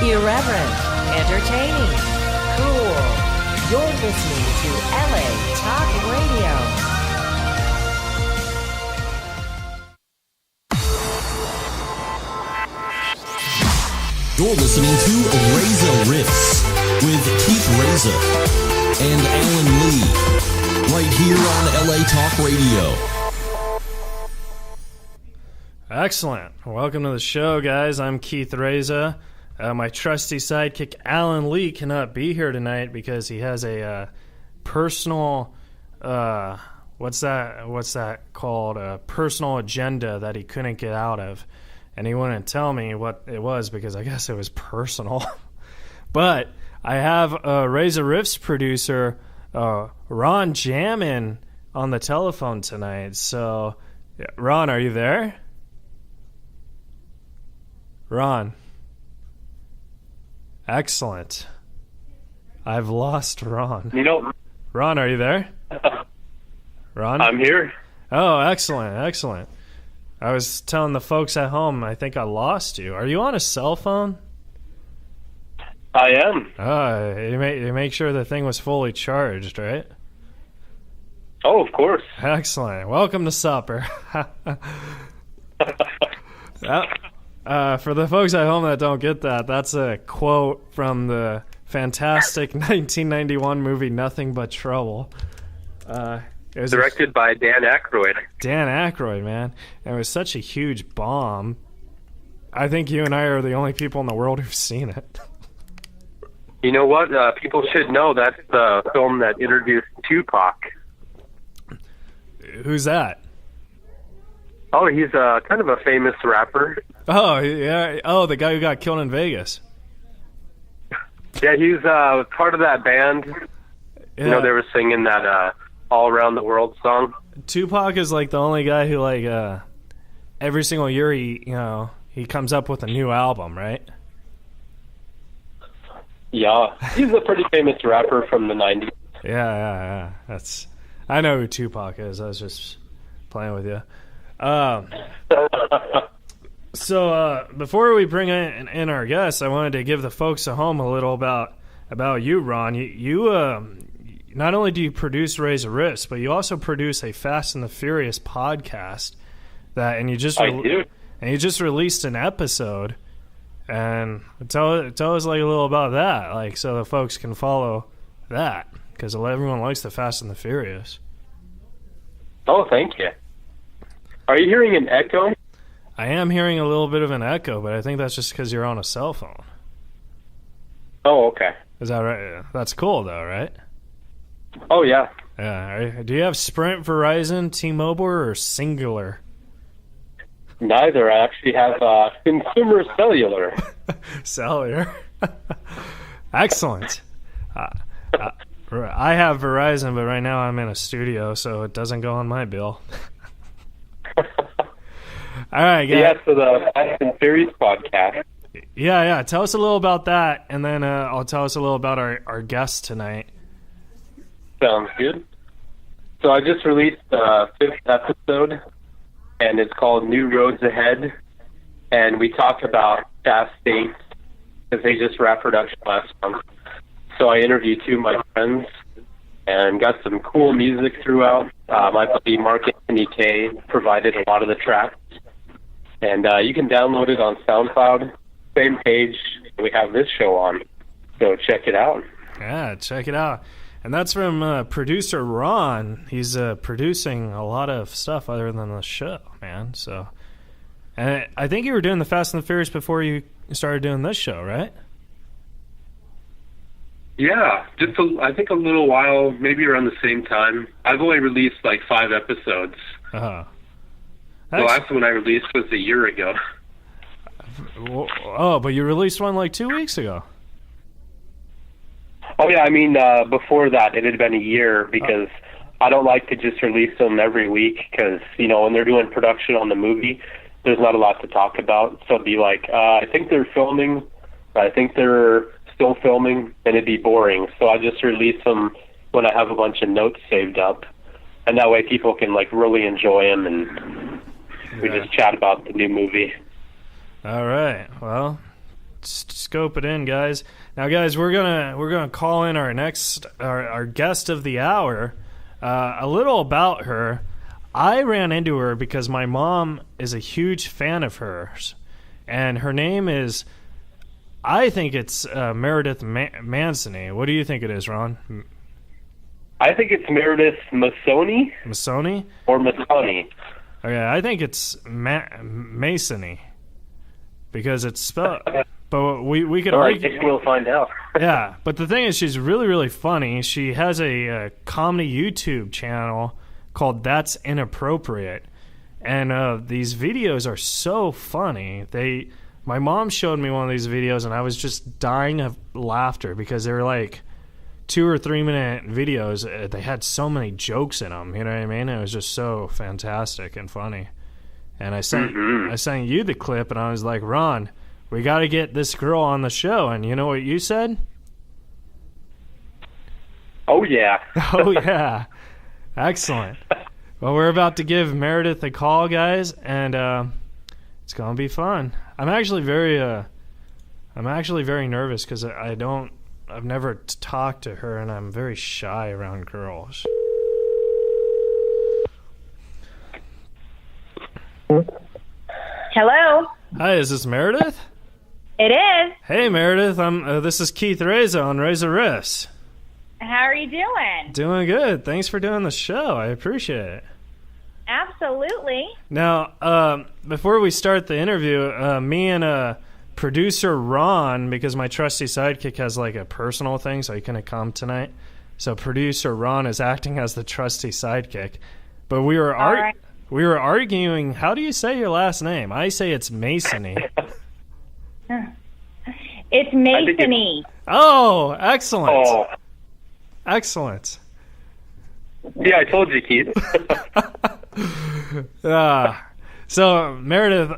Irreverent, entertaining, cool. You're listening to LA Talk Radio. You're listening to Reza Riffs with Keith Reza and Alan Lee, right here on LA Talk Radio. Excellent. Welcome to the show, guys. I'm Keith Reza. My trusty sidekick, Alan Lee, cannot be here tonight because he has a personal, what's that called? A personal agenda that he couldn't get out of. And he wouldn't tell me what it was because I guess it was personal. But I have Reza Riffs producer Ron Jammin on the telephone tonight. So, Ron, are you there? Ron. Excellent. I've lost Ron. Ron, are you there? Ron? I'm here. Oh, excellent. I was telling the folks at home, I think I lost you. Are you on a cell phone? I am. You make sure the thing was fully charged, right? Oh, of course. Excellent. Welcome to supper. For the folks at home that don't get that, that's a quote from the fantastic 1991 movie Nothing But Trouble. It was directed by Dan Aykroyd. Dan Aykroyd, man. And it was such a huge bomb. I think you and I are the only people in the world who've seen it. You know what? People should know that's the film that introduced Tupac. Who's that? Oh, he's kind of a famous rapper. Oh, yeah. Oh, the guy who got killed in Vegas. Yeah, he's part of that band. Yeah. You know, they were singing that All Around the World song. Tupac is like the only guy who every single year he comes up with a new album, right? Yeah, he's a pretty famous rapper from the 90s. Yeah. I know who Tupac is. I was just playing with you. So before we bring in our guests, I wanted to give the folks at home a little about you, Ron. You not only do you produce Reza Riffs, but you also produce a Fast and the Furious podcast and you just released an episode. And tell us like a little about that, like so the folks can follow that, because everyone likes the Fast and the Furious. Oh, thank you. Are you hearing an echo? I am hearing a little bit of an echo, but I think that's just because you're on a cell phone. Oh, okay. Is that right? That's cool, though, right? Oh, yeah. Yeah. Do you have Sprint, Verizon, T-Mobile, or Singular? Neither. I actually have Consumer Cellular. Cellular. Excellent. I have Verizon, but right now I'm in a studio, so it doesn't go on my bill. All right, guys. Yeah, so the Fast and Furious podcast. Yeah. Tell us a little about that, and then I'll tell us a little about our guest tonight. Sounds good. So I just released the 5th episode, and it's called New Roads Ahead, and we talk about Fast 8, because they just wrapped production last month. So I interviewed 2 of my friends, and got some cool music throughout. My buddy Mark Anthony K provided a lot of the tracks, and you can download it on SoundCloud, same page we have this show on, so check it out. Yeah, check it out. And that's from producer Ron. He's producing a lot of stuff other than the show, man. So, and I think you were doing the Fast and the Furious before you started doing this show, right? Yeah, I think a little while, maybe around the same time. I've only released like 5 episodes. Uh-huh. The last one I released was a year ago. Oh, but you released one like 2 weeks ago. Oh, yeah, I mean, before that, it had been a year, because I don't like to just release them every week, because, you know, when they're doing production on the movie, there's not a lot to talk about. So it'd be like, I think they're filming, I think they're still filming, and it'd be boring. So I just release them when I have a bunch of notes saved up, and that way people can, like, really enjoy them, and we just chat about the new movie. All right, well, scope it in, guys. Now, guys, we're gonna call in our guest of the hour. A little about her. I ran into her because my mom is a huge fan of hers, and her name is, I think it's Meredith Masony. What do you think it is, Ron? I think it's Meredith Masony. Masony? Or Masony. Okay, I think it's Masony because it's spelled. But we could argue. I guess we'll find out. Yeah, but the thing is, she's really, really funny. She has a comedy YouTube channel called That's Inappropriate, and these videos are so funny. My mom showed me one of these videos, and I was just dying of laughter because they were like 2 or 3 minute videos. They had so many jokes in them. You know what I mean? It was just so fantastic and funny. And I sent you the clip, and I was like, Ron, we got to get this girl on the show. And you know what you said? Oh, yeah. Oh, yeah. Excellent. Well, we're about to give Meredith a call, guys, and it's going to be fun. I'm actually very nervous because I've never talked to her, and I'm very shy around girls. Hello. Hi, is this Meredith? It is. Hey, Meredith. This is Keith Reza on Reza Riffs. How are you doing? Doing good. Thanks for doing the show. I appreciate it. Absolutely. Now, before we start the interview, me and producer Ron, because my trusty sidekick has like a personal thing, so he couldn't come tonight. So producer Ron is acting as the trusty sidekick. But we were arguing. How do you say your last name? I say it's Masony. It's Masony. Oh, excellent. Oh. Excellent. Yeah, I told you, Keith. So, Meredith,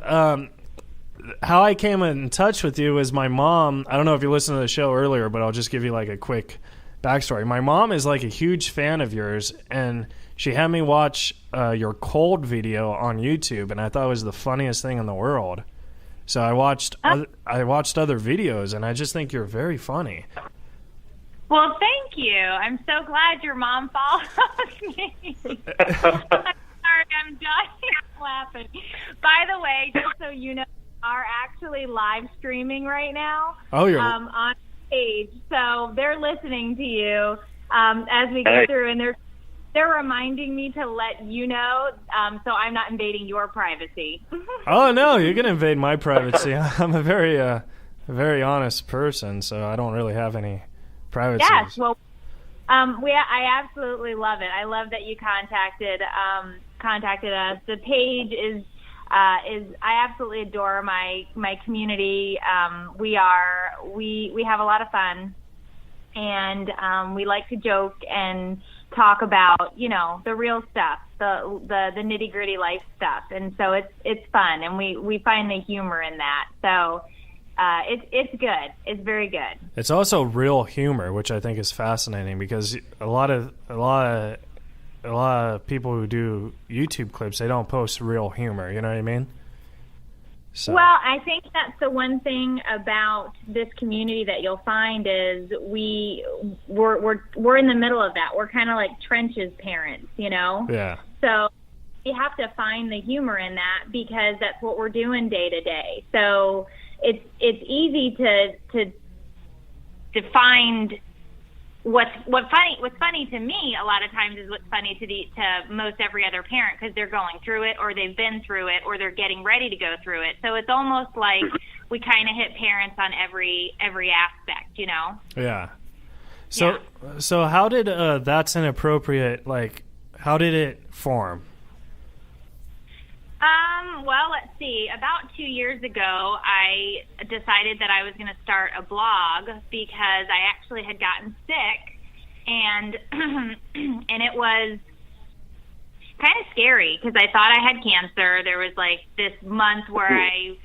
how I came in touch with you is my mom. I don't know if you listened to the show earlier, but I'll just give you like a quick backstory. My mom is like a huge fan of yours, and she had me watch your cold video on YouTube, and I thought it was the funniest thing in the world. So I watched other videos, and I just think you're very funny. Well, thank you. I'm so glad your mom follows me. I'm sorry, I'm dying laughing. By the way, just so you know, we are actually live streaming right now. Oh, you're on stage, so they're listening to you as we go through, and they're reminding me to let you know, so I'm not invading your privacy. Oh no, you're gonna invade my privacy. I'm a very honest person, so I don't really have any privacy. Yes, well, I absolutely love it. I love that you contacted us. The page is I absolutely adore my community. We have a lot of fun, and we like to joke and talk about, you know, the real stuff, the nitty gritty life stuff, and so it's fun, and we find the humor in that. So it's good. It's very good. It's also real humor, which I think is fascinating because a lot of people who do YouTube clips, they don't post real humor. You know what I mean? So. Well, I think that's the one thing about this community that you'll find is we're in the middle of that. We're kind of like trenches parents, you know? Yeah. So you have to find the humor in that because that's what we're doing day to day. So it's easy to find what's funny to me a lot of times is what's funny to most every other parent because they're going through it or they've been through it or they're getting ready to go through it. So it's almost like we kind of hit parents on every aspect, you know? Yeah. So how did That's Inappropriate, like, how did it form? Well, let's see. About 2 years ago, I decided that I was going to start a blog because I actually had gotten sick, and and it was kind of scary because I thought I had cancer. There was like this month where I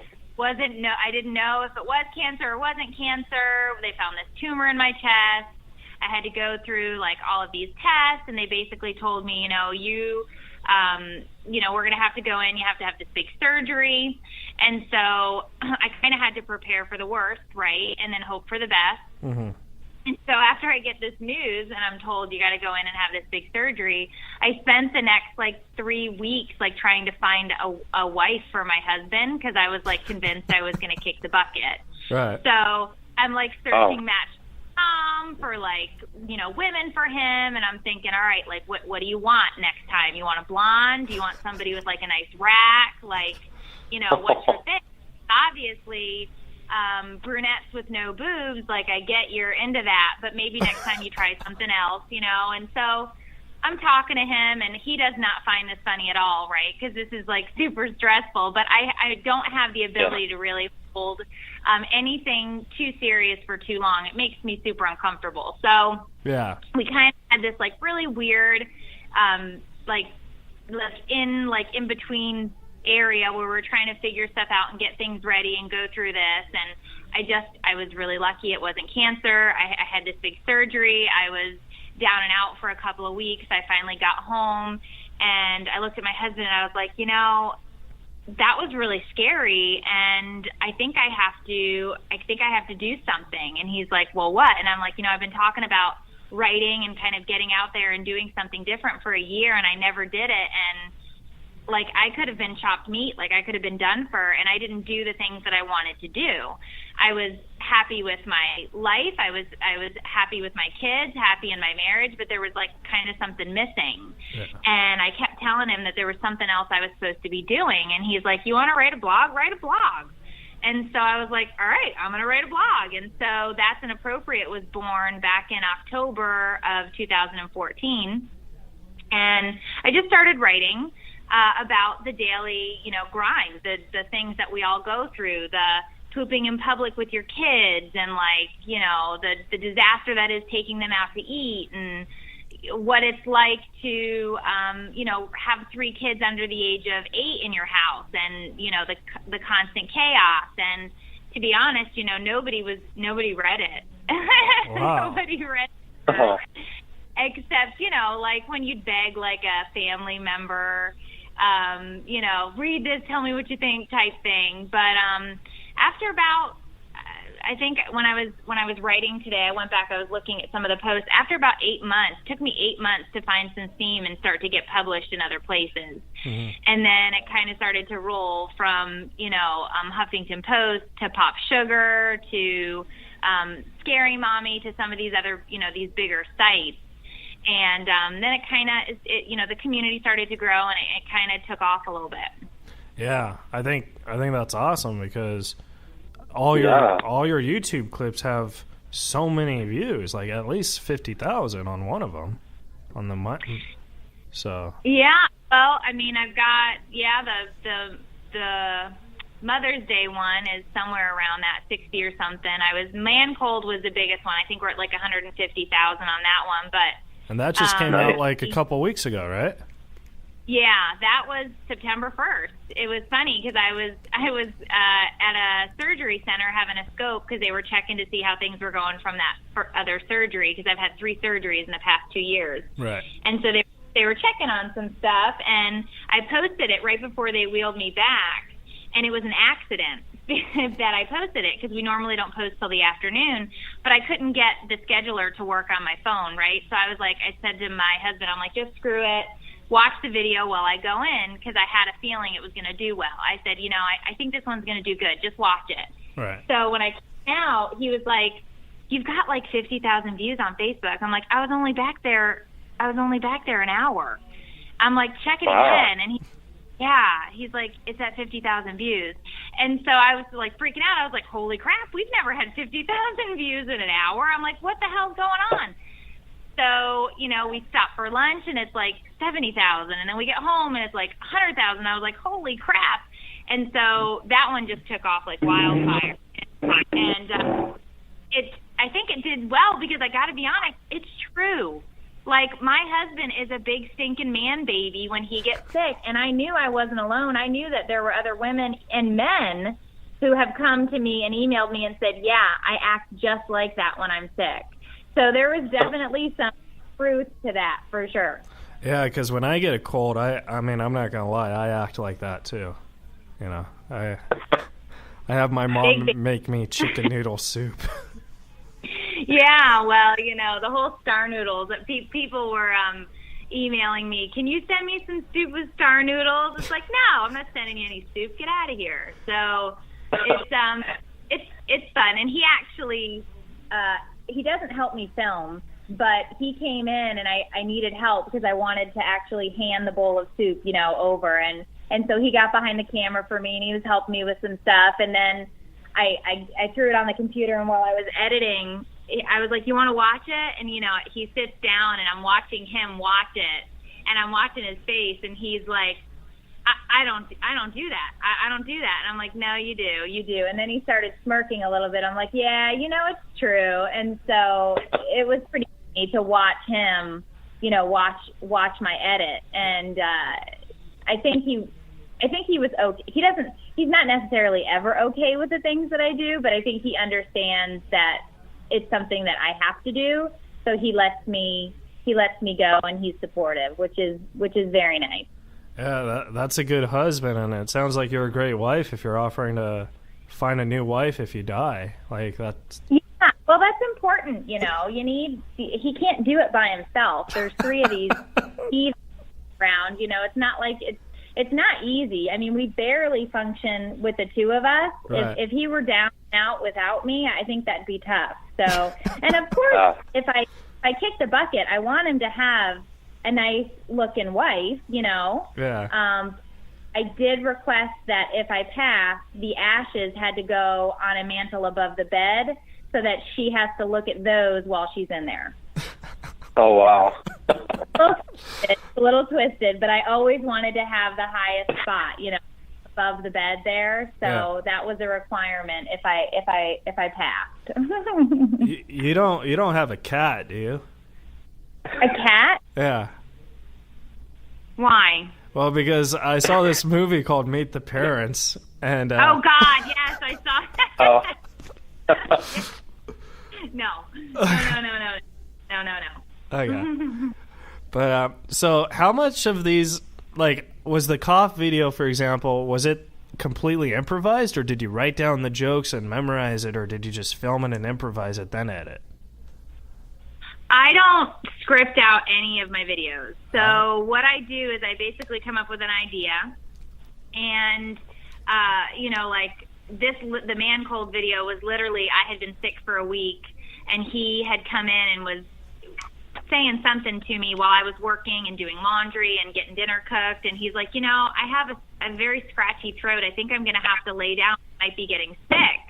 didn't know if it was cancer or wasn't cancer. They found this tumor in my chest. I had to go through like all of these tests, and they basically told me, you know, we're going to have to go in. You have to have this big surgery. And so I kind of had to prepare for the worst, right, and then hope for the best. Mm-hmm. And so after I get this news and I'm told you got to go in and have this big surgery, I spent the next 3 weeks trying to find a wife for my husband because I was convinced I was going to kick the bucket. Right. So I'm searching Match.com for women for him, and I'm thinking, all right, what do you want next time? You want a blonde? Do you want somebody with a nice rack? What's your thing? Obviously. Brunettes with no boobs, I get you're into that, but maybe next time you try something else, and so I'm talking to him, and he does not find this funny at all, right, because this is super stressful, but I don't have the ability to really hold anything too serious for too long. It makes me super uncomfortable, so yeah, we kind of had this really weird in between area where we're trying to figure stuff out and get things ready and go through this. And I was really lucky it wasn't cancer. I had this big surgery. I was down and out for a couple of weeks. I finally got home and I looked at my husband and I was like, that was really scary. And I think I have to do something. And he's like, well, what? And I'm like, I've been talking about writing and kind of getting out there and doing something different for a year and I never did it. And I could have been chopped meat, I could have been done for, and I didn't do the things that I wanted to do. I was happy with my life. I was happy with my kids, happy in my marriage, but there was kind of something missing. Yeah. And I kept telling him that there was something else I was supposed to be doing. And he's like, you want to write a blog? Write a blog. And so I was like, all right, I'm going to write a blog. And so That's Innapropriate was born back in October of 2014. And I just started writing about the daily, grind, the things that we all go through, the pooping in public with your kids and the disaster that is taking them out to eat and what it's like to, have 3 kids under the age of 8 in your house and, the constant chaos. And to be honest, nobody read it. Wow. Nobody read it. Except, when you'd beg a family member, read this, tell me what you think type thing. But after about, I think when I was writing today, I went back, I was looking at some of the posts. After about 8 months, it took me 8 months to find some steam and start to get published in other places. Mm-hmm. And then it kind of started to roll from, Huffington Post to Pop Sugar to Scary Mommy to some of these other, these bigger sites. And then it kind of, the community started to grow, and it kind of took off a little bit. Yeah, I think that's awesome because all your YouTube clips have so many views, at least 50,000 on one of them, on the so. Yeah, well, I mean, I've got the Mother's Day one is somewhere around that 60 or something. Man Cold was the biggest one. I think we're at 150,000 on that one, but. And that just came out a couple weeks ago, right? Yeah, that was September 1st. It was funny because I was at a surgery center having a scope because they were checking to see how things were going from that other surgery because I've had 3 surgeries in the past 2 years. Right. And so they were checking on some stuff, and I posted it right before they wheeled me back, and it was an accident that I posted it because we normally don't post till the afternoon, but I couldn't get the scheduler to work on my phone, right? So I said to my husband, I'm like, just screw it. Watch the video while I go in because I had a feeling it was going to do well. I said, I think this one's going to do good. Just watch it. Right. So when I came out, he was like, you've got 50,000 views on Facebook. I'm like, I was only back there an hour. I'm like, check it again. And he's like, it's at 50,000 views. And so I was freaking out. I was like, holy crap, we've never had 50,000 views in an hour. I'm like, what the hell's going on? So, we stop for lunch and it's 70,000. And then we get home and it's 100,000. I was like, holy crap. And so that one just took off like wildfire. And I think it did well because I got to be honest, it's true. My husband is a big stinking man baby when he gets sick, and I knew I wasn't alone. I knew that there were other women and men who have come to me and emailed me and said, yeah, I act just like that when I'm sick. So there was definitely some truth to that for sure. Yeah, because when I get a cold, I mean, I'm not gonna lie, I act like that too. You know, I have my mom make me chicken noodle soup. Yeah, well, you know, the whole star noodles. People were emailing me, can you send me some soup with star noodles? It's like, no, I'm not sending you any soup. Get out of here. So it's fun. And he actually, he doesn't help me film, but he came in and I needed help because I wanted to actually hand the bowl of soup, you know, over. And so he got behind the camera for me and he was helping me with some stuff. And then I threw it on the computer, and while I was editing, I was like, you want to watch it? And, you know, he sits down and I'm watching him watch it, and I'm watching his face, and he's like, I don't do that. I don't do that. And I'm like, no, you do. And then he started smirking a little bit. I'm like, yeah, you know, it's true. And so it was pretty funny to watch him, you know, watch my edit. And I think he was okay. He's not necessarily ever okay with the things that I do, but I think he understands that it's something that I have to do. So he lets me go, and he's supportive, which is very nice. Yeah, that's a good husband, and it sounds like you're a great wife if you're offering to find a new wife if you die. Like that's. Yeah, well, that's important. You know, he can't do it by himself. There's 3 of these around. You know, it's not like it's not easy. I mean, we barely function with the 2 of us. Right. If he were down and out without me, I think that'd be tough. So, and of course, if I kick the bucket, I want him to have a nice looking wife, you know. Yeah. I did request that if I passed, the ashes had to go on a mantle above the bed so that she has to look at those while she's in there. Oh, wow. It's a little twisted, but I always wanted to have the highest spot, you know, above the bed there. So that was a requirement if I passed. you don't have a cat, do you? A cat? Yeah. Why? Well, because I saw this movie called Meet the Parents, and oh God, yes, I saw that. No. Okay. But so how much of these, like, was the cough video, for example, was it completely improvised, or did you write down the jokes and memorize it, or did you just film it and improvise it then edit? I don't script out any of my videos. So what I do is I basically come up with an idea, and you know, like the man cold video was literally, I had been sick for a week, and he had come in and was saying something to me while I was working and doing laundry and getting dinner cooked, and he's like, you know, I have a very scratchy throat. I think I'm going to have to lay down. I might be getting sick.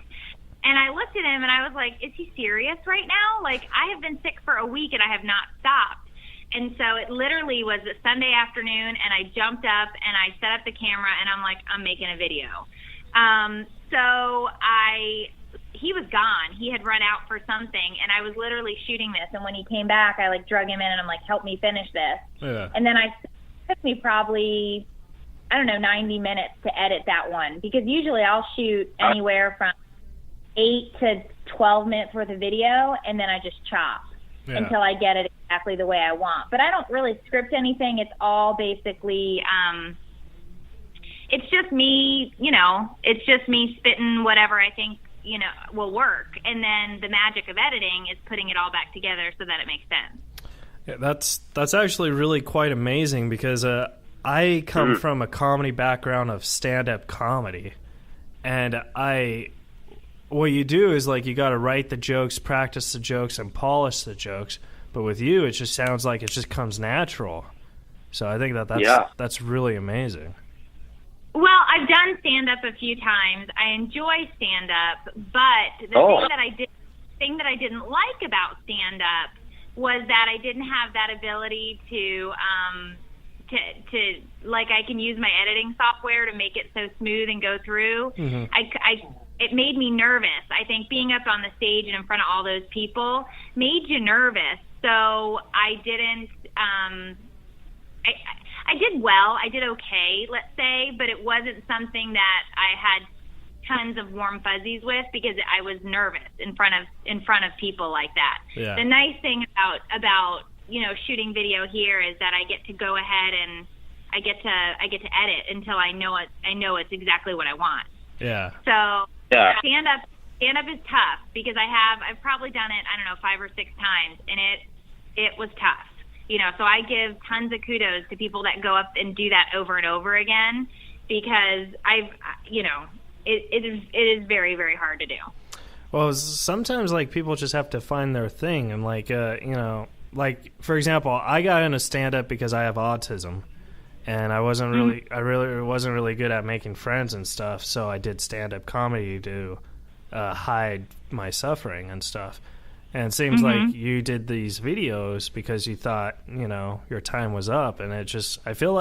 And I looked at him and I was like, is he serious right now? Like, I have been sick for a week and I have not stopped. And so it literally was a Sunday afternoon, and I jumped up and I set up the camera and I'm like, I'm making a video. He was gone. He had run out for something, and I was literally shooting this. And when he came back, I like drug him in and I'm like, help me finish this. Yeah. And then it took me probably, 90 minutes to edit that one, because usually I'll shoot anywhere from 8 to 12 minutes worth of video, and then I just chop until I get it exactly the way I want. But I don't really script anything. It's all basically, it's just me, it's just me spitting whatever I think, will work. And then the magic of editing is putting it all back together so that it makes sense. Yeah, that's actually really quite amazing, because I come from a comedy background of stand-up comedy, and what you do is, like, you got to write the jokes, practice the jokes, and polish the jokes. But with you, it just sounds like it just comes natural. So I think that's really amazing. Well, I've done stand-up a few times. I enjoy stand-up, but the thing that I didn't like about stand-up was that I didn't have that ability to like, I can use my editing software to make it so smooth and go through. Mm-hmm. It made me nervous. I think being up on the stage and in front of all those people made you nervous. So I didn't. I did well. I did okay, let's say, but it wasn't something that I had tons of warm fuzzies with, because I was nervous in front of people like that. Yeah. The nice thing about shooting video here is that I get to go ahead and I get to edit until I know it's exactly what I want. Yeah. So stand up is tough because I've probably done it, I don't know, 5 or 6 times, and it was tough. So I give tons of kudos to people that go up and do that over and over again, because it is very, very hard to do. Well, sometimes like people just have to find their thing, and like for example, I got into stand up because I have autism, and I wasn't really good at making friends and stuff, so I did stand up comedy to hide my suffering and stuff. And it seems like you did these videos because you thought, your time was up. And I feel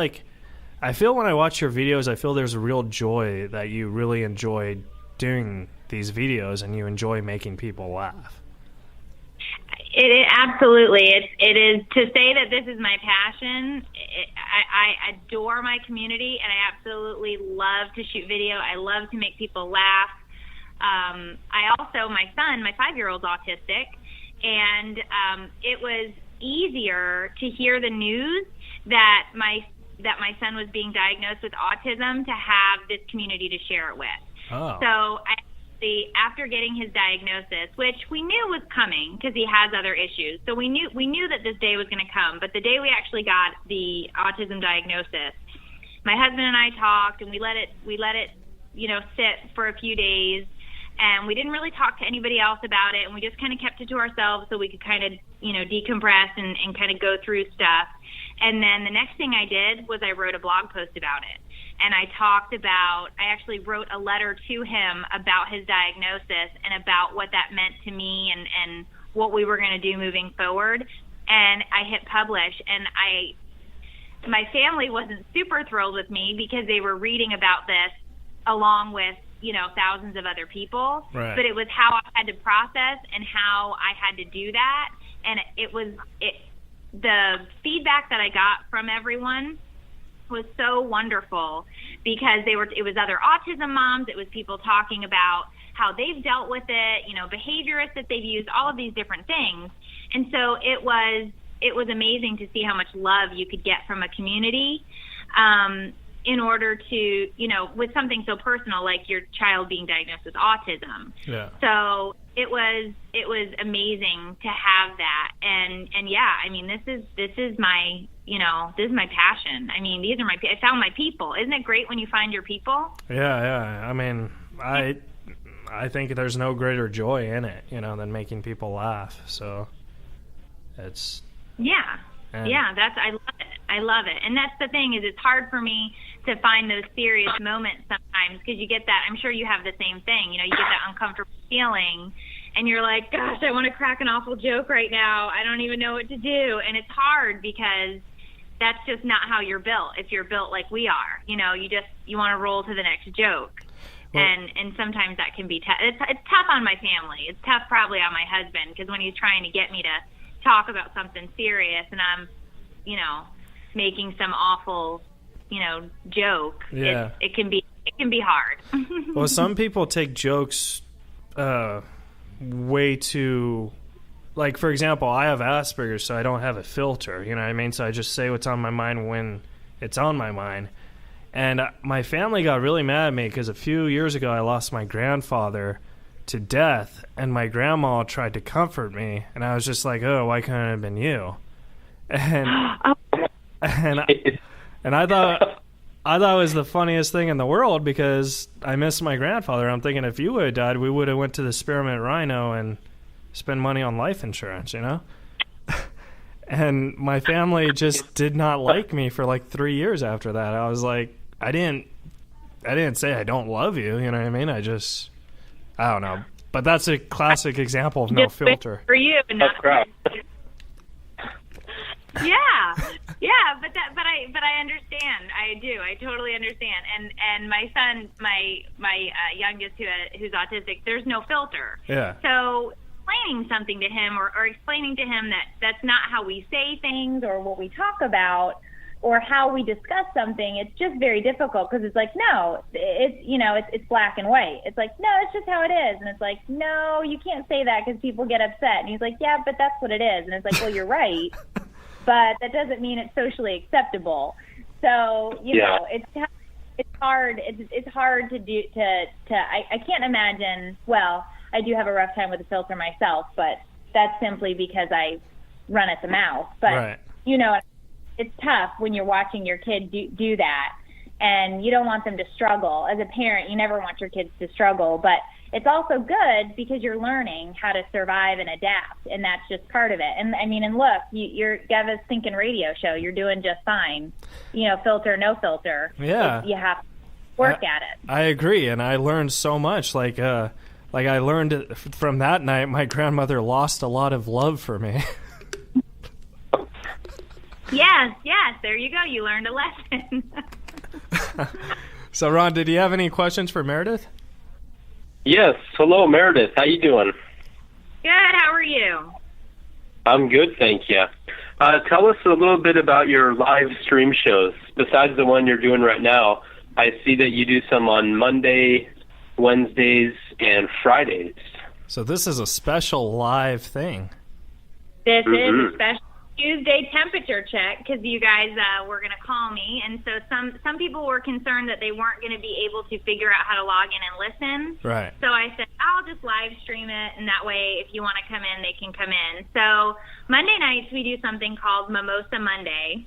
when I watch your videos, I feel there's a real joy that you really enjoy doing these videos and you enjoy making people laugh. It absolutely. It is, to say that this is my passion. I adore my community, and I absolutely love to shoot video. I love to make people laugh. I also, my son, my 5-year-old's autistic, and it was easier to hear the news that my son was being diagnosed with autism to have this community to share it with. Oh. So after getting his diagnosis, which we knew was coming because he has other issues, so we knew that this day was going to come. But the day we actually got the autism diagnosis, my husband and I talked, and we let it sit for a few days. And we didn't really talk to anybody else about it, and we just kind of kept it to ourselves so we could kind of, decompress and kind of go through stuff. And then the next thing I did was I wrote a blog post about it. And I actually wrote a letter to him about his diagnosis and about what that meant to me and what we were going to do moving forward. And I hit publish, and my family wasn't super thrilled with me because they were reading about this along with thousands of other people. Right. But it was how I had to process and how I had to do that. And the feedback that I got from everyone was so wonderful, because it was other autism moms. It was people talking about how they've dealt with it, behaviorists that they've used, all of these different things. And so it was amazing to see how much love you could get from a community, in order to, with something so personal like your child being diagnosed with autism. Yeah. So it was amazing to have that. And yeah, I mean, this is my passion. I mean, I found my people. Isn't it great when you find your people? Yeah. I mean, I think there's no greater joy in it, than making people laugh. So it's... Yeah. I love it. And that's the thing, is it's hard for me to find those serious moments sometimes, because you get that, I'm sure you have the same thing, you get that uncomfortable feeling, and you're like, gosh, I want to crack an awful joke right now. I don't even know what to do. And it's hard because that's just not how you're built. If you're built like we are, you want to roll to the next joke. Well, and sometimes that can be tough. It's tough on my family. It's tough probably on my husband, because when he's trying to get me to talk about something serious and I'm, making some awful, joke, yeah, it can be hard. Well, some people take jokes way too, like, for example, I have Asperger's, so I don't have a filter, you know what I mean? So I just say what's on my mind when it's on my mind. And my family got really mad at me because a few years ago I lost my grandfather to death, and my grandma tried to comfort me, and I was just like, oh, why couldn't it have been you? And I thought it was the funniest thing in the world, because I miss my grandfather. I'm thinking, if you would have died, we would have went to the Spearmint Rhino and spent money on life insurance, And my family just did not like me for like 3 years after that. I was like, I didn't say I don't love you, you know what I mean? I don't know. But that's a classic example of no filter. For you, and not crap. Yeah, but I understand. I do. I totally understand. And my son, my youngest, who's autistic, there's no filter. Yeah. So explaining something to him, or explaining to him that that's not how we say things or what we talk about or how we discuss something, it's just very difficult, because it's like, no, it's black and white. It's like, no, it's just how it is. And it's like, no, you can't say that because people get upset. And he's like, yeah, but that's what it is. And it's like, well, you're right. but that doesn't mean it's socially acceptable. So, you know, it's hard. It's hard to do, I can't imagine, well, I do have a rough time with the filter myself, but that's simply because I run at the mouth. But, you know, it's tough when you're watching your kid do that, and you don't want them to struggle. As a parent, you never want your kids to struggle, but it's also good because you're learning how to survive and adapt, and that's just part of it. And I mean, and look, you have a stinking radio show. You're doing just fine. You know, filter, no filter. Yeah. You have to work at it. I agree, and I learned so much. Like I learned from that night, my grandmother lost a lot of love for me. Yes, there you go. You learned a lesson. So, Ron, did you have any questions for Meredith? Yes. Hello, Meredith. How you doing? Good. How are you? I'm good, thank you. Tell us a little bit about your live stream shows. Besides the one you're doing right now, I see that you do some on Monday, Wednesdays, and Fridays. So this is a special live thing. This is a special Tuesday temperature check because you guys were going to call me, and so some people were concerned that they weren't going to be able to figure out how to log in and listen. Right. So I said, I'll just live stream it, and that way if you want to come in, they can come in. So Monday nights we do something called Mimosa Monday.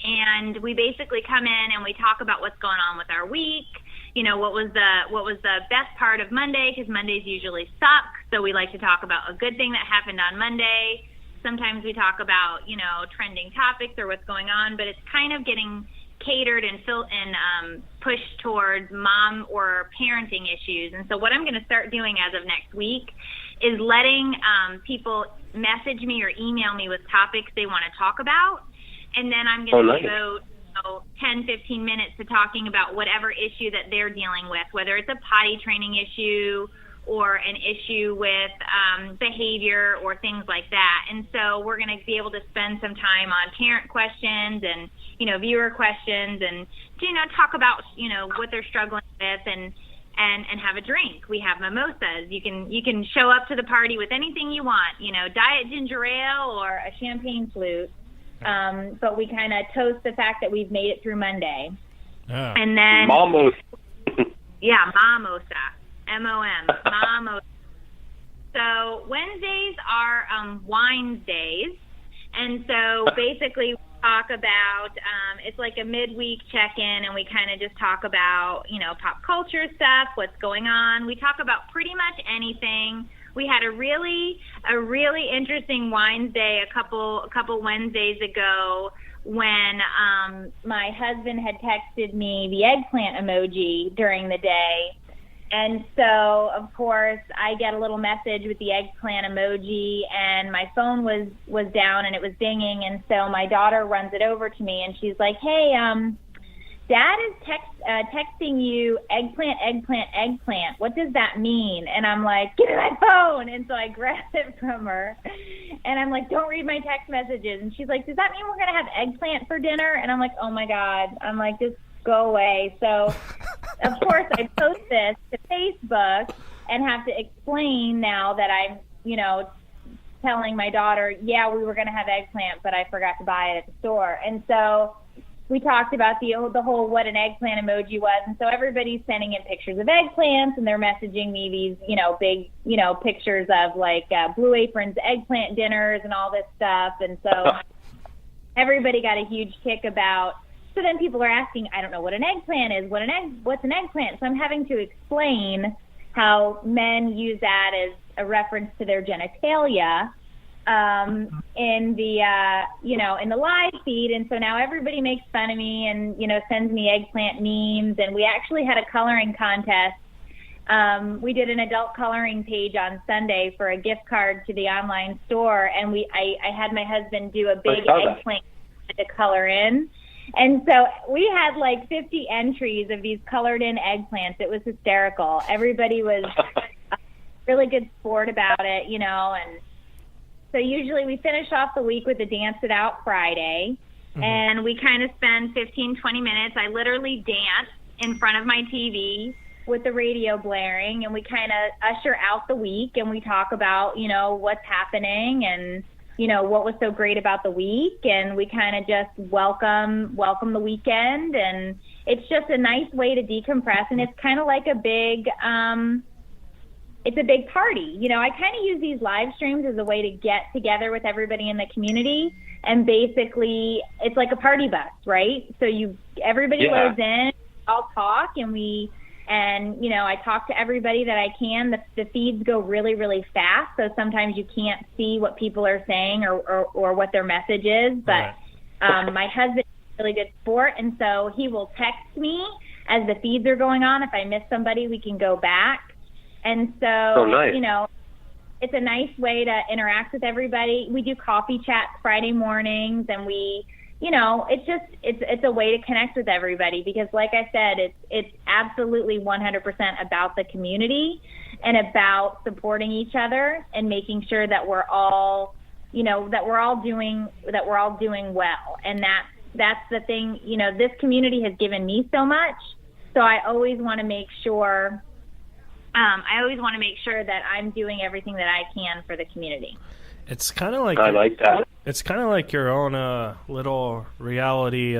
And we basically come in and we talk about what's going on with our week. You know, what was the best part of Monday, because Mondays usually suck. So we like to talk about a good thing that happened on Monday. Sometimes we talk about, you know, trending topics or what's going on, but it's kind of getting catered and pushed towards mom or parenting issues. And so what I'm going to start doing as of next week is letting people message me or email me with topics they want to talk about. And then I'm going to devote 10, 15 minutes to talking about whatever issue that they're dealing with, whether it's a potty training issue or an issue with behavior or things like that. And so we're going to be able to spend some time on parent questions and, you know, viewer questions and, you know, talk about, you know, what they're struggling with and have a drink. We have mimosas. You can show up to the party with anything you want, you know, diet ginger ale or a champagne flute. But we kind of toast the fact that we've made it through Monday. Yeah. And then Mimosa. Yeah, mimosa. M-O-M. Mimosa. So Wednesdays are wines days. And so basically we talk about, it's like a midweek check-in, and we kind of just talk about, you know, pop culture stuff, what's going on. We talk about pretty much anything. We had a really interesting wines day a couple Wednesdays ago when my husband had texted me the eggplant emoji during the day. And so, of course, I get a little message with the eggplant emoji, and my phone was down and it was dinging. And so my daughter runs it over to me, and she's like, hey, Dad is texting you eggplant, eggplant, eggplant. What does that mean? And I'm like, get my phone. And so I grab it from her, and I'm like, don't read my text messages. And she's like, does that mean we're going to have eggplant for dinner? And I'm like, oh, my God. I'm like, just go away. So, of course, I post this to Facebook and have to explain now that I'm, you know, telling my daughter, yeah, we were going to have eggplant, but I forgot to buy it at the store. And so we talked about the whole what an eggplant emoji was. And so everybody's sending in pictures of eggplants, and they're messaging me these, you know, big, you know, pictures of like Blue Apron's eggplant dinners and all this stuff. And so everybody got a huge kick about. So then people are asking, I don't know what an eggplant is. What's an eggplant? So I'm having to explain how men use that as a reference to their genitalia in the you know, in the live feed. And so now everybody makes fun of me and, you know, sends me eggplant memes. And we actually had a coloring contest. We did an adult coloring page on Sunday for a gift card to the online store, and I had my husband do a big eggplant to color in. And so we had like 50 entries of these colored in eggplants. It was hysterical. Everybody was a really good sport about it, you know. And so usually we finish off the week with a Dance It Out Friday. Mm-hmm. And we kind of spend 15, 20 minutes. I literally dance in front of my TV with the radio blaring, and we kind of usher out the week, and we talk about, you know, what's happening. And what was so great about the week, and we kind of just welcome the weekend, and it's just a nice way to decompress, and it's kind of like a big it's a big party. I kind of use these live streams as a way to get together with everybody in the community, and basically it's like a party bus, right? So everybody loads in, I'll talk, and I talk to everybody that I can. The feeds go really, really fast, so sometimes you can't see what people are saying or what their message is. But my husband is a really good sport, and so he will text me as the feeds are going on. If I miss somebody, we can go back. And so, nice. It's a nice way to interact with everybody. We do coffee chats Friday mornings, and it's a way to connect with everybody, because like I said, it's absolutely 100% about the community and about supporting each other and making sure that we're all doing well. And that's the thing, this community has given me so much. So I always want to make sure that I'm doing everything that I can for the community. It's kind of like I like that. It's kind of like your own little reality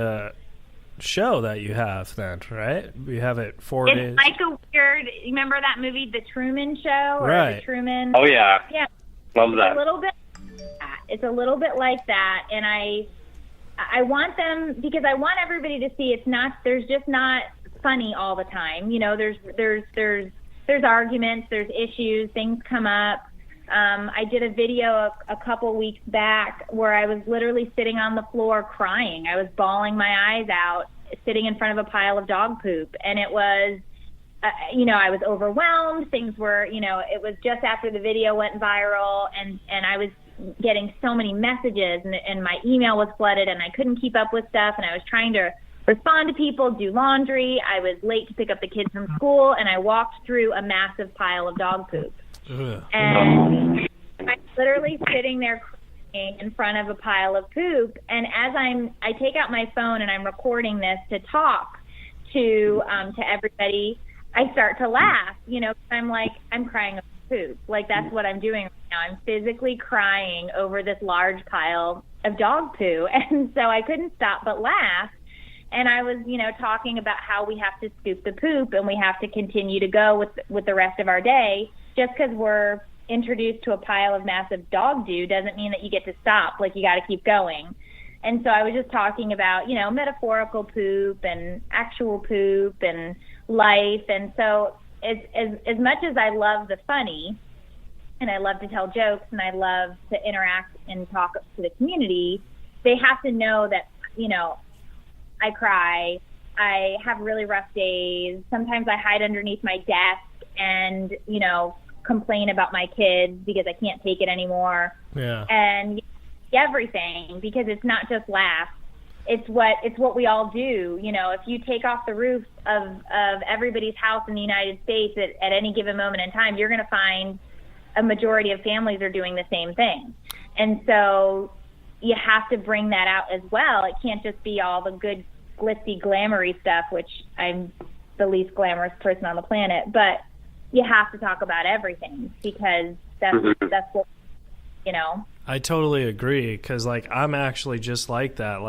show that you have, then, right? You have it 4 days. It's like a weird. Remember that movie, The Truman Show, or right? The Truman. Oh yeah. Yeah. Love that. A little bit. It's a little bit like that, and I want them, because I want everybody to see there's just not funny all the time. There's arguments, there's issues, things come up. I did a video a couple weeks back where I was literally sitting on the floor crying. I was bawling my eyes out, sitting in front of a pile of dog poop. And it was, I was overwhelmed. Things were, it was just after the video went viral, and I was getting so many messages, and my email was flooded, and I couldn't keep up with stuff, and I was trying to respond to people, do laundry. I was late to pick up the kids from school, and I walked through a massive pile of dog poop. Ugh. And I'm literally sitting there crying in front of a pile of poop. And as I take out my phone and I'm recording this to talk to everybody, I start to laugh. I'm like, I'm crying over poop. Like, that's what I'm doing right now. I'm physically crying over this large pile of dog poo, and so I couldn't stop but laugh. And I was, talking about how we have to scoop the poop and we have to continue to go with the rest of our day. Just because we're introduced to a pile of massive dog doo doesn't mean that you get to stop. Like, you got to keep going. And so I was just talking about, metaphorical poop and actual poop and life. And so as much as I love the funny, and I love to tell jokes, and I love to interact and talk to the community, they have to know that, I cry. I have really rough days. Sometimes I hide underneath my desk and, complain about my kids because I can't take it anymore. Yeah. And everything, because it's not just laughs. It's what we all do. If you take off the roof of everybody's house in the United States at any given moment in time, you're going to find a majority of families are doing the same thing. And so you have to bring that out as well. It can't just be all the good, glitzy, glamoury stuff, which I'm the least glamorous person on the planet. But you have to talk about everything, because that's what, I totally agree, because, I'm actually just like that.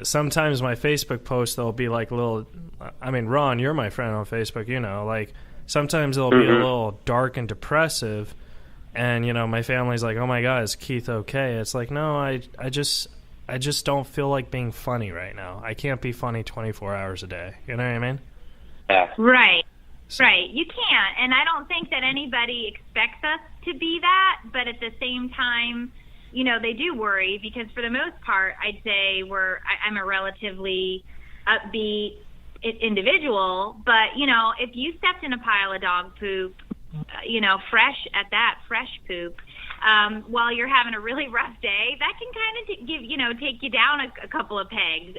Sometimes my Facebook posts, they'll be Ron, you're my friend on Facebook, sometimes it'll be a little dark and depressive, and, my family's like, oh my God, is Keith okay? It's like, no, I just don't feel like being funny right now. I can't be funny 24 hours a day. You know what I mean? Yeah. Right. Right. You can't. And I don't think that anybody expects us to be that. But at the same time, they do worry, because for the most part, I'd say I'm a relatively upbeat individual. But, if you stepped in a pile of dog poop, fresh poop, while you're having a really rough day, that can kind of take you down a couple of pegs.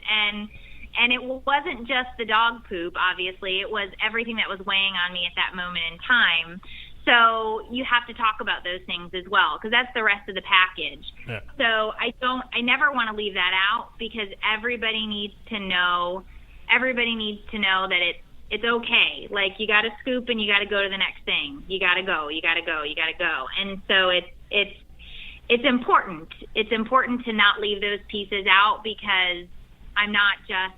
And it wasn't just the dog poop, obviously. It was everything that was weighing on me at that moment in time. So you have to talk about those things as well, because that's the rest of the package. Yeah. So I never want to leave that out, because everybody needs to know that it's okay. Like, you got to scoop and you got to go to the next thing. You got to go. And so it's important. It's important to not leave those pieces out, because I'm not just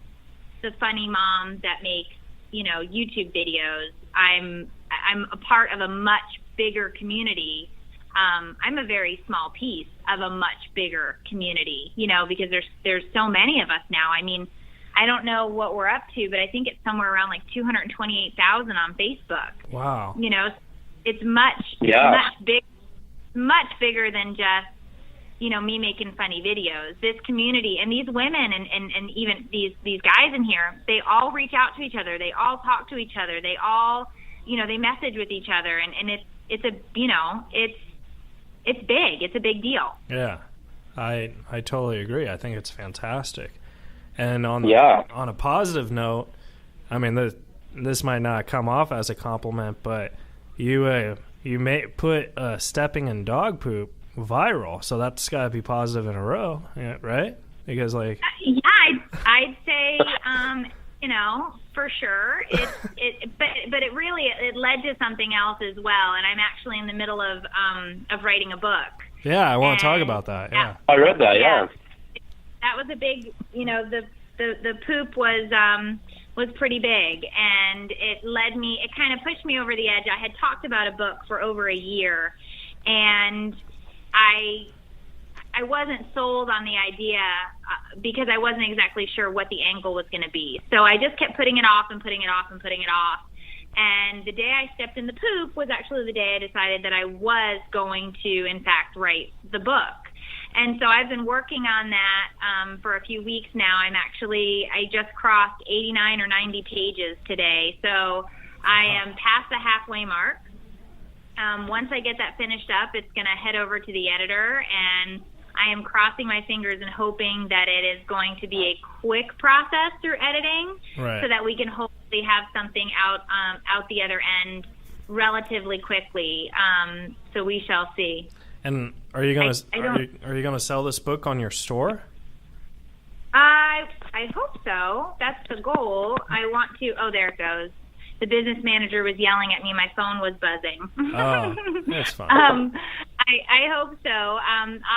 the funny mom that makes, YouTube videos. I'm a part of a much bigger community. I'm a very small piece of a much bigger community, because there's so many of us now. I mean, I don't know what we're up to, but I think it's somewhere around like 228,000 on Facebook. Wow. It's much bigger than just, me making funny videos. This community and these women and even these guys in here, they all reach out to each other. They all talk to each other. They all, they message with each other, and it's big. It's a big deal. Yeah. I totally agree. I think it's fantastic. And on a positive note, I mean, this might not come off as a compliment, but you may put stepping in dog poop viral, so that's got to be positive in a row, right? Because I'd say for sure but it really led to something else as well, and I'm actually in the middle of writing a book. Yeah, I want to talk about that. Yeah, I read that. Yeah. That was a big, the poop was pretty big, and it kind of pushed me over the edge. I had talked about a book for over a year, and I wasn't sold on the idea because I wasn't exactly sure what the angle was going to be. So I just kept putting it off and putting it off and putting it off. And the day I stepped in the poop was actually the day I decided that I was going to, in fact, write the book. And so I've been working on that for a few weeks now. I just crossed 89 or 90 pages today. So I am past the halfway mark. Once I get that finished up, it's going to head over to the editor, and I am crossing my fingers and hoping that it is going to be a quick process through editing, right, so that we can hopefully have something out the other end relatively quickly. So we shall see. And are you gonna sell this book on your store? I hope so. That's the goal. I want to. Oh, there it goes. The business manager was yelling at me. My phone was buzzing. Oh, that's fine. I hope so.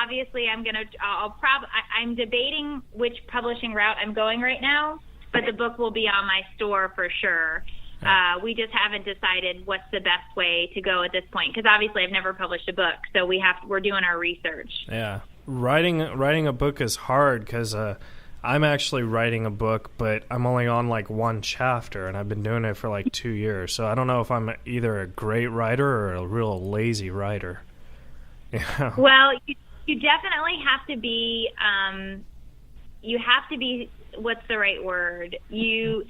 Obviously, I'm debating which publishing route I'm going right now, but the book will be on my store for sure. We just haven't decided what's the best way to go at this point, because obviously I've never published a book, so we're doing our research. Yeah, writing a book is hard because I'm actually writing a book, but I'm only on like one chapter, and I've been doing it for like 2 years. So I don't know if I'm either a great writer or a real lazy writer. Yeah. Well, you definitely have to be. You have to be. What's the right word? You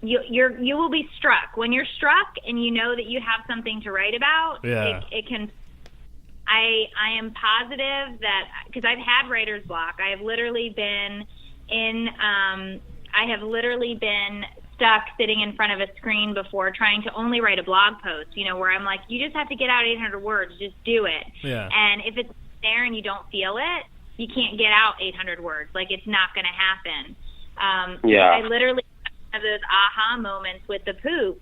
will be struck when you're struck, and you know that you have something to write about. Yeah. It can. I am positive that, because I've had writer's block. I have literally been stuck sitting in front of a screen before, trying to only write a blog post, where I'm like, you just have to get out 800 words, just do it. Yeah. And if it's there and you don't feel it, you can't get out 800 words. Like, it's not going to happen. I literally have those aha moments with the poop,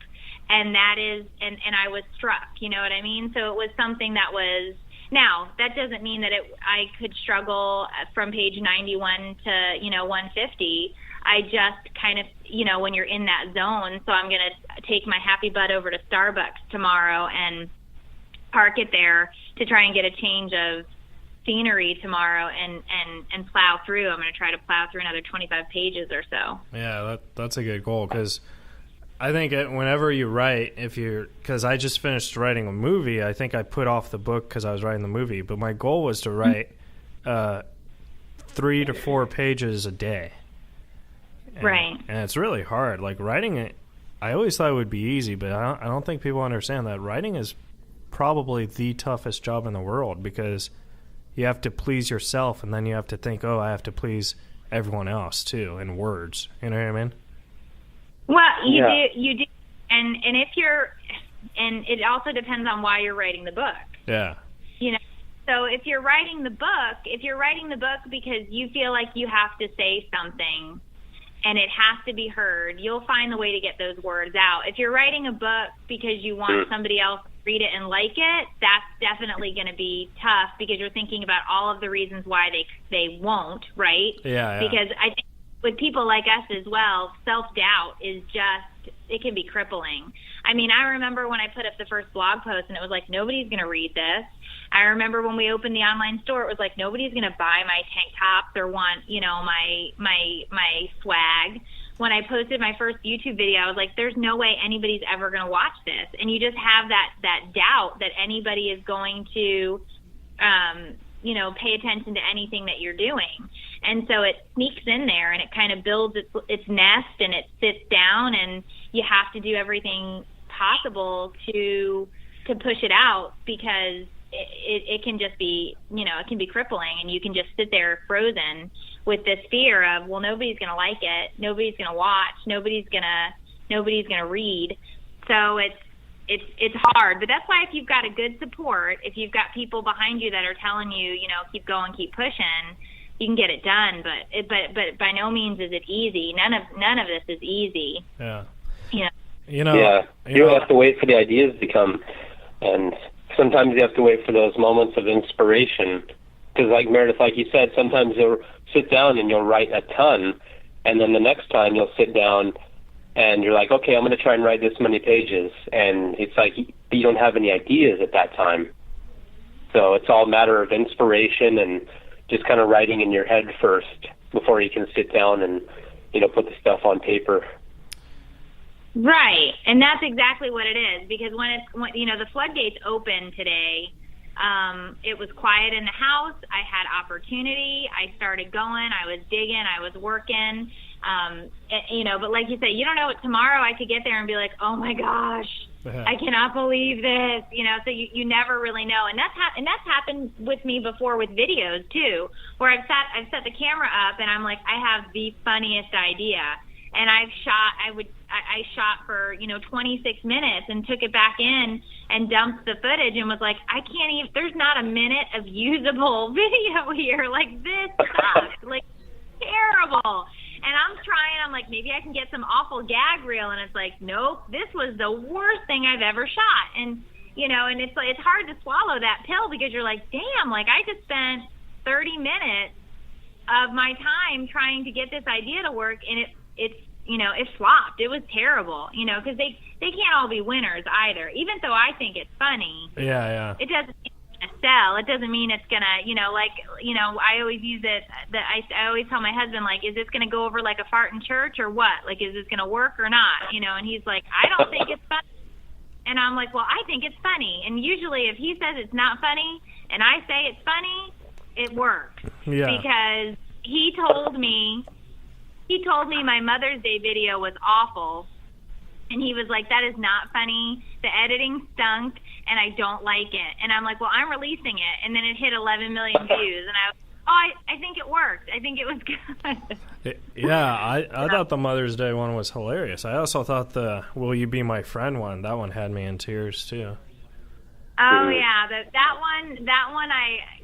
and that is, and I was struck, you know what I mean? So it was something that was. Now, that doesn't mean that I could struggle from page 91 to, 150. I just kind of, when you're in that zone, so I'm going to take my happy butt over to Starbucks tomorrow and park it there to try and get a change of scenery tomorrow and plow through. I'm going to try to plow through another 25 pages or so. Yeah, that's a good goal, because I think whenever you write, because I just finished writing a movie, I think I put off the book because I was writing the movie, but my goal was to write 3 to 4 pages a day. Right. And it's really hard. Like, writing it, I always thought it would be easy, but I don't think people understand that writing is probably the toughest job in the world, because you have to please yourself, and then you have to think, I have to please everyone else too in words. You know what I mean? Well, you do, and if and it also depends on why you're writing the book. Yeah. So if you're writing the book because you feel like you have to say something, and it has to be heard, you'll find the way to get those words out. If you're writing a book because you want somebody else read it and like it, that's definitely going to be tough because you're thinking about all of the reasons why they won't, right? Yeah. Because I think with people like us as well, self-doubt is just, it can be crippling. I mean, I remember when I put up the first blog post and it was like, nobody's going to read this. I remember when we opened the online store, it was like, nobody's going to buy my tank tops or want, my swag. When I posted my first YouTube video, I was like, there's no way anybody's ever going to watch this. And you just have that doubt that anybody is going to, pay attention to anything that you're doing. And so it sneaks in there and it kind of builds its nest and it sits down, and you have to do everything possible to push it out because it can just be, it can be crippling, and you can just sit there frozen with this fear of, well, nobody's going to like it, nobody's going to watch, nobody's going to read. So it's hard, but that's why if you've got a good support, if you've got people behind you that are telling you, keep going, keep pushing, you can get it done. But by no means is it easy. None of this is easy. Yeah. Yeah. You have to wait for the ideas to come, and sometimes you have to wait for those moments of inspiration. Because like Meredith, like you said, sometimes you'll sit down and you'll write a ton, and then the next time you'll sit down and you're like, okay, I'm going to try and write this many pages, and it's like you don't have any ideas at that time. So it's all a matter of inspiration and just kind of writing in your head first before you can sit down and, put the stuff on paper. Right, and that's exactly what it is, because when the floodgates opened today, it was quiet in the house. I had opportunity. I started going. I was digging. I was working. But like you said, you don't know what tomorrow I could get there and be like, oh my gosh, I cannot believe this. So you never really know. And that's happened with me before with videos too, where I've set the camera up and I'm like, I have the funniest idea. And I shot for, 26 minutes and took it back in and dumped the footage and was like, I can't even, there's not a minute of usable video here. Like, this sucks. Like, terrible. And I'm like, maybe I can get some awful gag reel. And it's like, nope, this was the worst thing I've ever shot. And, and it's like, it's hard to swallow that pill because you're like, damn, like I just spent 30 minutes of my time trying to get this idea to work. And it flopped. It was terrible, because they can't all be winners either. Even though I think it's funny, yeah, it doesn't mean it's gonna sell. It doesn't mean it's gonna, I always use it. That I always tell my husband, like, is this gonna go over like a fart in church or what? Like, is this gonna work or not? And he's like, I don't think it's funny. And I'm like, well, I think it's funny. And usually, if he says it's not funny and I say it's funny, it works. Yeah. Because he told me my Mother's Day video was awful, and he was like, that is not funny, the editing stunk, and I don't like it. And I'm like, well, I'm releasing it, and then it hit 11 million views, and I think it worked. I think it was good. Yeah, I thought the Mother's Day one was hilarious. I also thought the Will You Be My Friend one, that one had me in tears, too. Oh yeah, that one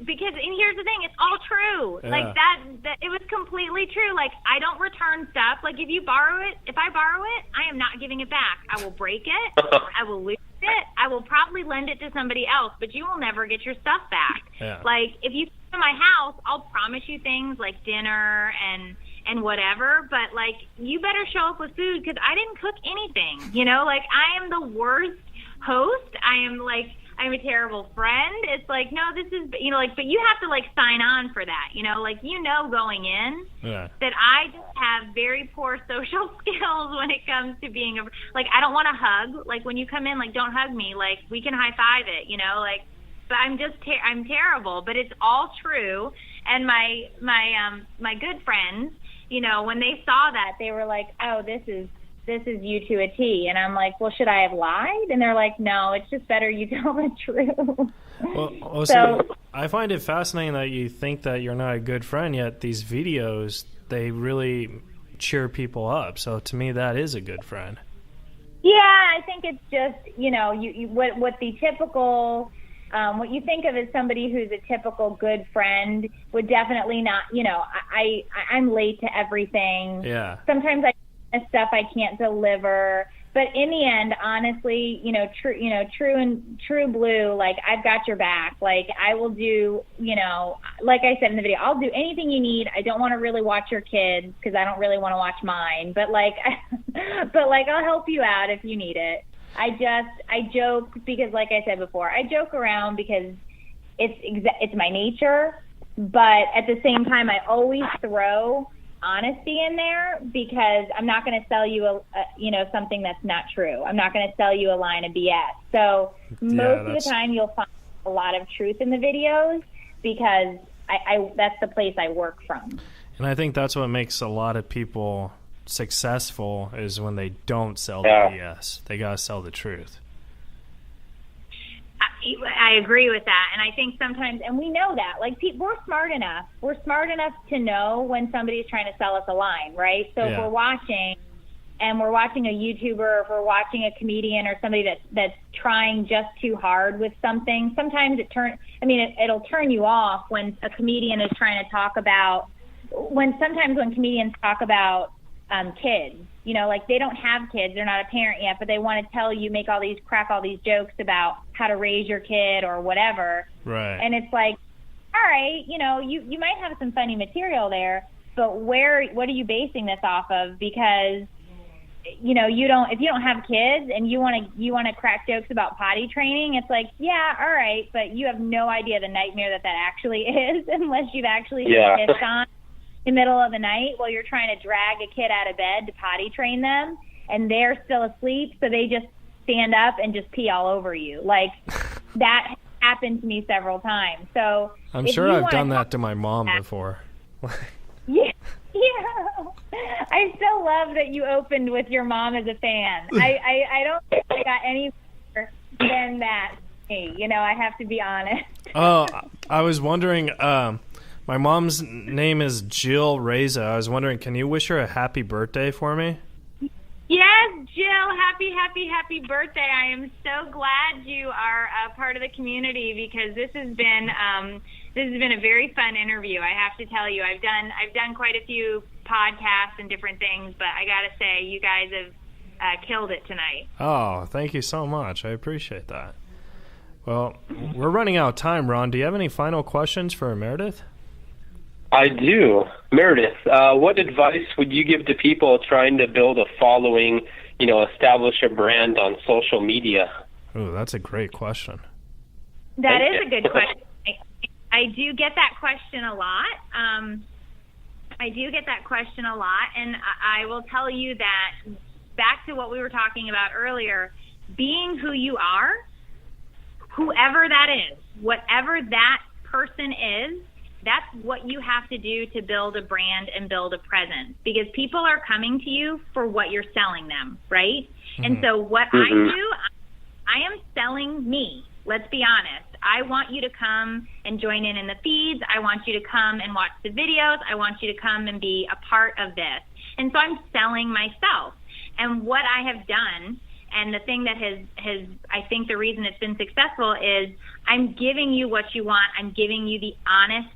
because and here's the thing, it's all true. Yeah. Like that it was completely true. Like, I don't return stuff. Like, if I borrow it, I am not giving it back. I will break it. I will lose it. I will probably lend it to somebody else, but you will never get your stuff back. Yeah. Like, if you come to my house, I'll promise you things like dinner and whatever, but like, you better show up with food because I didn't cook anything. Like, I am the worst host. I'm a terrible friend. It's like, no, this is, but you have to like sign on for that, going in that I just have very poor social skills when it comes to being I don't want to hug. Like, when you come in, like, don't hug me. Like, we can high five it, but I'm terrible, but it's all true. And my good friends, when they saw that, they were like, oh, this is you to a T. And I'm like, well, should I have lied? And they're like, no, it's just better you tell the truth. Well, so I find it fascinating that you think that you're not a good friend, yet these videos, they really cheer people up. So to me, that is a good friend. Yeah, I think it's just, what the typical, what you think of as somebody who's a typical good friend would definitely not, I'm late to everything. Yeah. Sometimes I stuff I can't deliver. But in the end, honestly, true blue, like, I've got your back. Like, I will do, like I said in the video, I'll do anything you need. I don't want to really watch your kids because I don't really want to watch mine. But I'll help you out if you need it. I joke because, like I said before, I joke around because it's my nature. But at the same time, I always throw honesty in there because I'm not going to sell you something that's not true. I'm not going to sell you a line of BS. So most of the time you'll find a lot of truth in the videos because I that's the place I work from. And I think that's what makes a lot of people successful is when they don't sell the BS. They got to sell the truth. I agree with that. And I think sometimes, and we know that, like, we're smart enough. We're smart enough to know when somebody's trying to sell us a line, right? So if we're watching a YouTuber, or if we're watching a comedian or somebody that's trying just too hard with something, sometimes it'll turn you off when a comedian is trying to talk about, when comedians talk about kids, like, they don't have kids, they're not a parent yet, but they want to tell you, crack all these jokes about how to raise your kid or whatever. Right. And it's like, all right, you might have some funny material there, but what are you basing this off of? Because, if you don't have kids and you want to crack jokes about potty training, it's like, yeah, all right, but you have no idea the nightmare that actually is unless you've actually been pissed on in the middle of the night while you're trying to drag a kid out of bed to potty train them, and they're still asleep, so they just stand up and just pee all over you. Like, that happened to me several times. So I'm sure I've done that to my mom before. Yeah. I still love that you opened with your mom as a fan. I don't think I got any better than that. I have to be honest. Oh, I was wondering, my mom's name is Jill Reza. I was wondering, can you wish her a happy birthday for me? Yes, Jill, happy birthday. I am so glad you are a part of the community because this has been a very fun interview. I have to tell you, I've done quite a few podcasts and different things, but I got to say, you guys have killed it tonight. Oh, thank you so much. I appreciate that. Well, we're running out of time, Ron. Do you have any final questions for Meredith? I do. Meredith, what advice would you give to people trying to build a following, establish a brand on social media? Oh, that's a great question. That is a good question. I do get that question a lot. And I will tell you that, back to what we were talking about earlier, being who you are, whoever that is, whatever that person is, that's what you have to do to build a brand and build a presence, because people are coming to you for what you're selling them, right? Mm-hmm. And so what I do, I am selling me. Let's be honest. I want you to come and join in the feeds. I want you to come and watch the videos. I want you to come and be a part of this. And so I'm selling myself. And what I have done, and the thing that has I think the reason it's been successful, is I'm giving you what you want. I'm giving you the honest,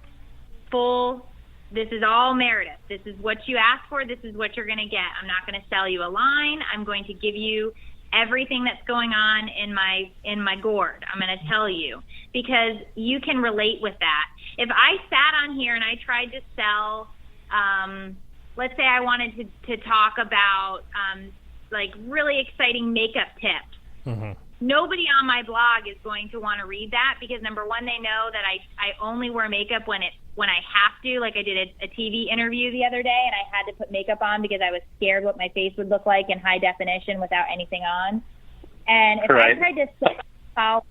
full, this is all Meredith. This is what you asked for. This is what you're going to get. I'm not going to sell you a line. I'm going to give you everything that's going on in my gourd. I'm going to tell you, because you can relate with that. If I sat on here and I tried to sell, let's say I wanted to talk about like really exciting makeup tips. Mm-hmm. Nobody on my blog is going to want to read that, because number one, they know that I only wear makeup when I have to. Like, I did a TV interview the other day and I had to put makeup on because I was scared what my face would look like in high definition without anything on. And if I tried to sell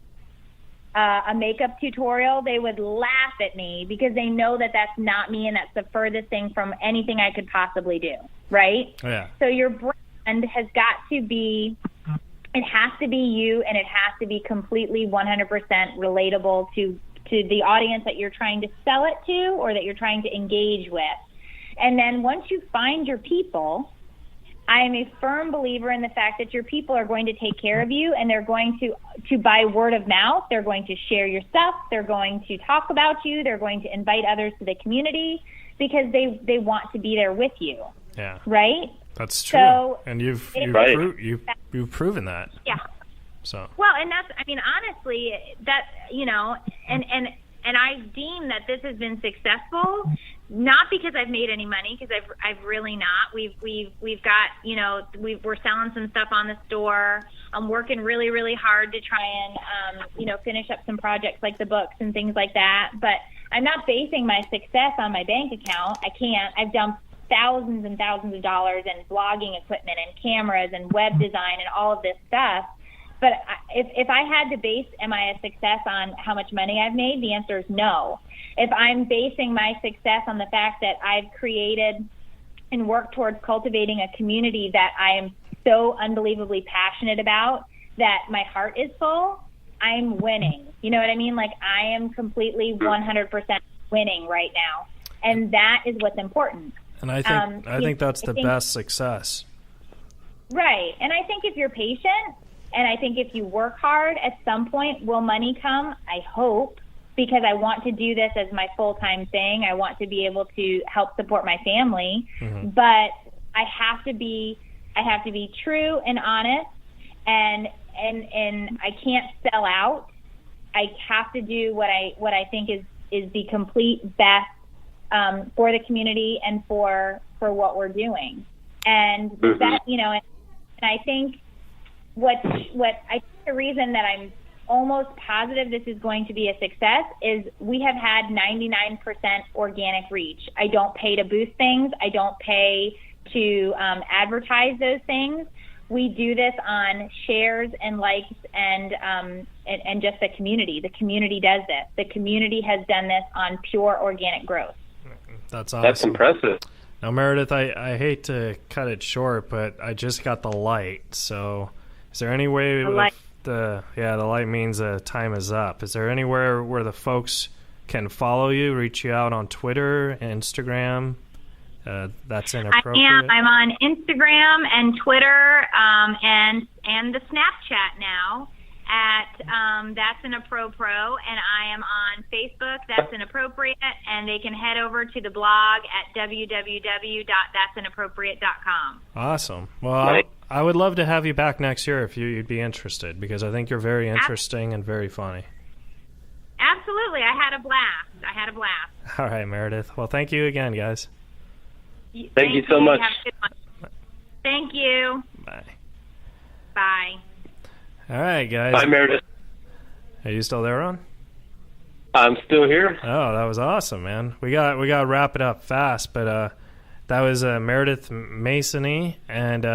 a makeup tutorial, they would laugh at me because they know that that's not me and that's the furthest thing from anything I could possibly do, right? Yeah. So your brand has got to be, it has to be you, and it has to be completely 100% relatable to the audience that you're trying to sell it to or that you're trying to engage with. And then once you find your people, I am a firm believer in the fact that your people are going to take care of you, and they're going to by word of mouth, they're going to share your stuff, they're going to talk about you, they're going to invite others to the community because they want to be there with you. Yeah. Right? That's true. So and you've proven that. Yeah. So. Well, and that's, I mean, honestly, that, you know, and I deem that this has been successful, not because I've made any money, because I've really not. We've got, you know, we're selling some stuff on the store. I'm working really, really hard to try and, you know, finish up some projects like the books and things like that. But I'm not basing my success on my bank account. I can't. I've dumped thousands and thousands of dollars in blogging equipment and cameras and web design and all of this stuff. But if I had to base, am I a success on how much money I've made? The answer is no. If I'm basing my success on the fact that I've created and worked towards cultivating a community that I am so unbelievably passionate about, that my heart is full, I'm winning. You know what I mean? Like, I am completely 100% winning right now. And that is what's important. And I think that's the best success. Right. And I think if you're patient, and I think if you work hard, at some point, will money come? I hope, because I want to do this as my full-time thing. I want to be able to help support my family. Mm-hmm. But I have to be true and honest, and I can't sell out. I have to do what I think is the complete best for the community and for what we're doing. And mm-hmm. that, you know, and I think what I think the reason that I'm almost positive this is going to be a success is we have had 99% organic reach. I don't pay to boost things. I don't pay to advertise those things. We do this on shares and likes and just the community. The community does this. The community has done this on pure organic growth. That's awesome. That's impressive. Now, Meredith, I hate to cut it short, but I just got the light. So is there any way the light means time is up. Is there anywhere where the folks can follow you, reach you out on Twitter, Instagram? That's Inappropriate. I'm on Instagram and Twitter and the Snapchat now at That's Inappropriate, and I am on Facebook, That's Inappropriate, and they can head over to the blog at www.that'sinappropriate.com. Awesome. Well, I would love to have you back next year if you'd be interested, because I think you're very interesting and very funny. Absolutely. I had a blast. All right, Meredith. Well, thank you again, guys. Thank you so much. Thank you. Bye. Bye. All right, guys. Bye, Meredith. Are you still there, Ron? I'm still here. Oh, that was awesome, man. We got to wrap it up fast, but that was Meredith Masony, and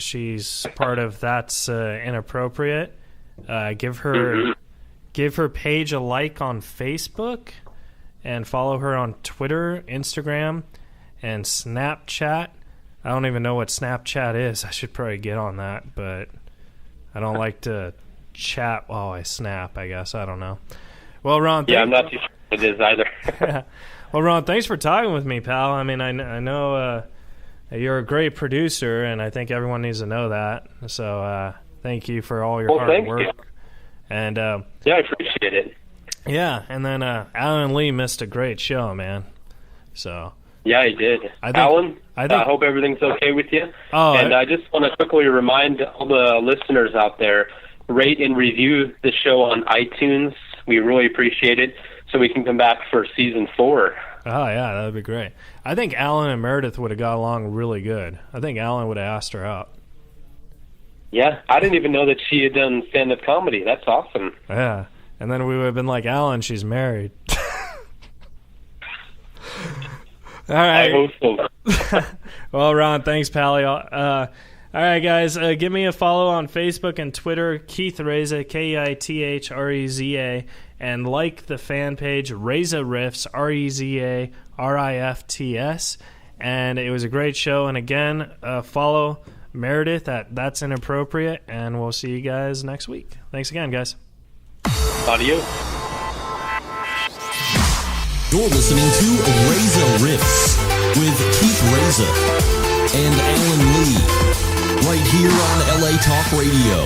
she's part of That's Inappropriate. Give her page a like on Facebook, and follow her on Twitter, Instagram, and Snapchat. I don't even know what Snapchat is. I should probably get on that, but I don't like to chat while I snap, I guess. I don't know. Well, Ron... I'm not too sure it is either. Well, Ron, thanks for talking with me, pal. I mean, I know you're a great producer, and I think everyone needs to know that. So thank you for all your hard work. You. And I appreciate it. Yeah, and then Alan Lee missed a great show, man. So... Yeah, he did. Alan, I hope everything's okay with you. And I just want to quickly remind all the listeners out there, rate and review the show on iTunes. We really appreciate it, so we can come back for season 4. Oh, yeah, that would be great. I think Alan and Meredith would have got along really good. I think Alan would have asked her out. Yeah, I didn't even know that she had done stand-up comedy. That's awesome. Yeah, and then we would have been like, Alan, she's married. All right. I hope so. Well, Ron, thanks, Pally. All right, guys, give me a follow on Facebook and Twitter, Keith Reza, KEITHREZA, and like the fan page, Reza Riffs, REZA-RIFTS. And it was a great show. And again, follow Meredith at That's Inappropriate, and we'll see you guys next week. Thanks again, guys. Adios. You're listening to Reza Riffs with Keith Reza and Alan Lee, right here on LA Talk Radio.